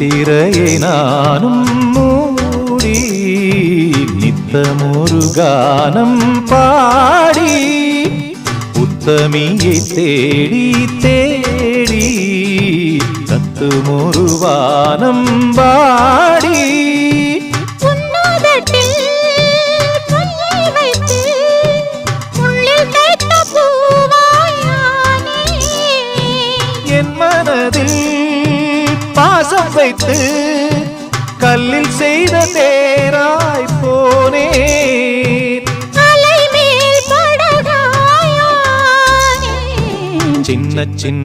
തിരയെ നാനും മൂടി നിത്തമൊരു ഗാനം പാടി ഉത്തമിയെ തേടി തേടി കത്തുമൊരു വാനം പാടി என் மனதில் பாசம் வைத்து கல்லில் செய்த தேராய் போனே சின்ன சின்ன